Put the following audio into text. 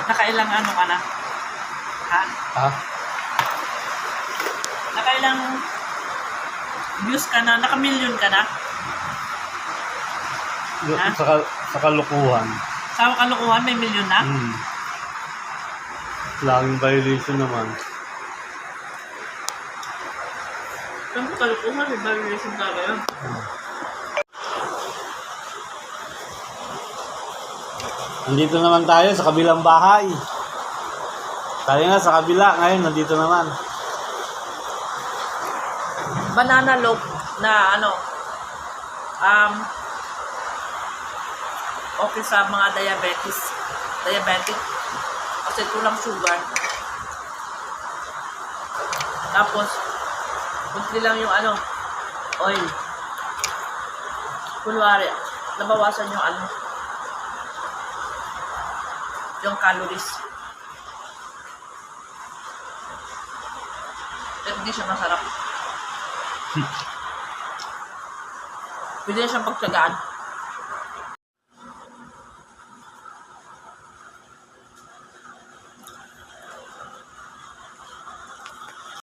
Nakailang ano ka na? Ha? Ha? Nakailang views ka na? Naka-million ka na? Ha? Sa kalukuhan. Sa kalukuhan, may million na? Laging violation naman. Saan sa kalukuhan, may violation ka ba yun? Nandito naman tayo sa kabilang bahay. Tayo nga sa kabila, ngayon nandito naman. Banana loaf na ano, okay sa mga diabetic, kasi kulang sugar. Tapos, kunti lang yung ano, oil. Kunwari, nabawasan yung ano, yung calories. Pero hindi siya masarap. Pwede na siyang pagtsagaan.